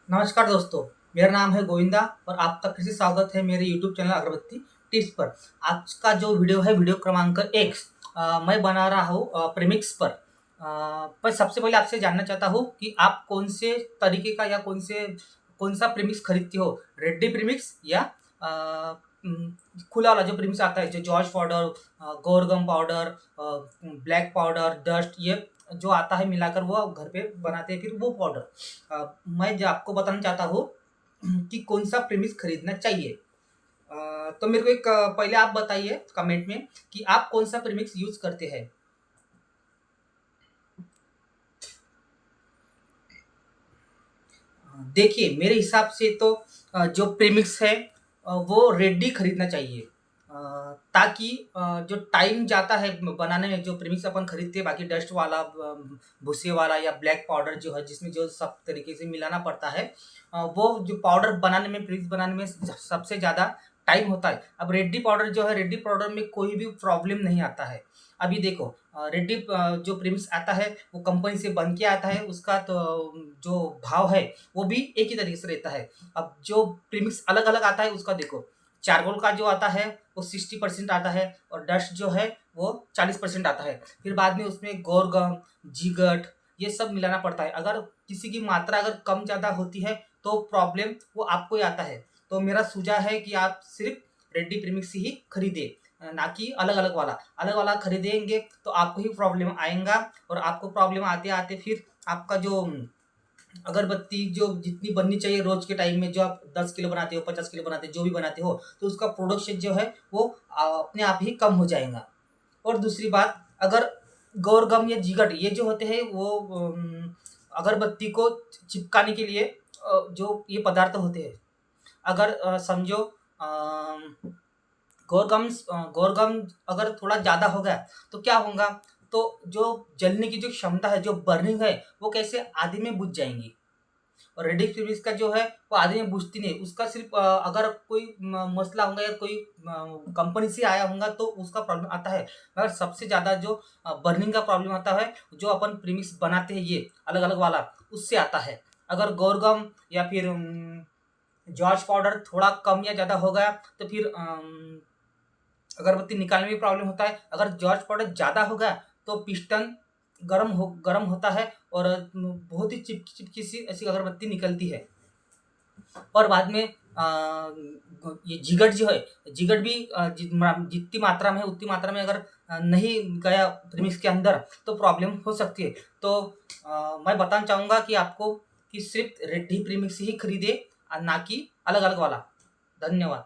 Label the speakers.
Speaker 1: नमस्कार दोस्तों, मेरा नाम है गोविंदा और आपका फिर से स्वागत है मेरे यूट्यूब चैनल अगरबत्ती टिप्स पर। आज का जो वीडियो है वीडियो क्रमांक 1 मैं बना रहा हूँ प्रीमिक्स पर। पर सबसे पहले आपसे जानना चाहता हूँ कि आप कौन से तरीके का या कौन सा प्रीमिक्स खरीदते हो, रेडी प्रीमिक्स या अ, उम, खुला वाला जो प्रीमिक्स आता है, जो जॉर्ज पाउडर, गोरगम पाउडर, ब्लैक पाउडर, डस्ट, ये जो आता है मिलाकर वो घर पे बनाते हैं, फिर वो पाउडर। मैं जो आपको बताना चाहता हूँ कि कौन सा प्रीमिक्स खरीदना चाहिए। तो मेरे को पहले आप बताइए कमेंट में कि आप कौन सा प्रीमिक्स यूज करते हैं। देखिए, मेरे हिसाब से तो जो प्रीमिक्स है वो रेडी खरीदना चाहिए। ताकि जो टाइम जाता है बनाने में, जो प्रीमिक्स अपन खरीदते हैं बाकी डस्ट वाला, भूसे वाला या ब्लैक पाउडर जो है जिसमें जो सब तरीके से मिलाना पड़ता है, वो जो पाउडर बनाने में, प्रीमिक्स बनाने में सबसे ज़्यादा टाइम होता है। अब रेडी पाउडर जो है, रेडी पाउडर में कोई भी प्रॉब्लम नहीं आता है। अभी देखो, रेडी जो प्रीमिक्स आता है वो कंपनी से बन के आता है, उसका तो जो भाव है वो भी एक ही तरीके से रहता है। अब जो प्रीमिक्स अलग-अलग आता है उसका देखो, चारकोल का जो आता है वो 60% आता है और डस्ट जो है वो 40% आता है। फिर बाद में उसमें गोरगम, जिगट, ये सब मिलाना पड़ता है। अगर किसी की मात्रा अगर कम ज़्यादा होती है तो प्रॉब्लम वो आपको ही आता है। तो मेरा सुझाव है कि आप सिर्फ़ रेडी प्रीमिक्स ही खरीदें, ना कि अलग-अलग वाला। अलग वाला खरीदेंगे तो आपको ही प्रॉब्लम आएगा और आपको प्रॉब्लम आते-आते फिर आपका जो अगरबत्ती जो जितनी बननी चाहिए रोज़ के टाइम में, जो आप 10 किलो बनाते हो, 50 किलो बनाते हो, जो भी बनाते हो, तो उसका प्रोडक्शन जो है वो अपने आप ही कम हो जाएगा। और दूसरी बात, अगर गौर-गम या जिगट ये जो होते हैं वो अगरबत्ती को चिपकाने के लिए जो ये पदार्थ होते हैं, अगर समझो गोरगम अगर थोड़ा ज़्यादा हो गया तो क्या होगा, तो जो जलने की जो क्षमता है, जो बर्निंग है, वो कैसे आधे में बुझ जाएँगी। और रेडी फ्रीज का जो है वो आदमी पूछती नहीं, उसका सिर्फ अगर कोई मसला होगा या कोई कंपनी से आया होगा तो उसका प्रॉब्लम आता है। मगर सबसे ज़्यादा जो बर्निंग का प्रॉब्लम आता है, जो अपन प्रीमिक्स बनाते हैं ये अलग अलग वाला, उससे आता है। अगर गोरगम या फिर जॉर्ज पाउडर थोड़ा कम या ज़्यादा हो गया तो फिर अगरबत्ती निकालने में प्रॉब्लम होता है। अगर जॉर्ज पाउडर ज़्यादा हो गया तो पिस्टन गरम होता है और बहुत ही चिपकी चिपकी सी ऐसी अगरबत्ती निकलती है। और बाद में ये जिगट जो है, जिगट भी जितनी मात्रा में है उतनी मात्रा में अगर नहीं गया प्रीमिक्स के अंदर तो प्रॉब्लम हो सकती है। तो मैं बताना चाहूँगा कि आपको कि सिर्फ़ रेडी प्रीमिक्स ही खरीदें, ना कि अलग-अलग वाला। धन्यवाद।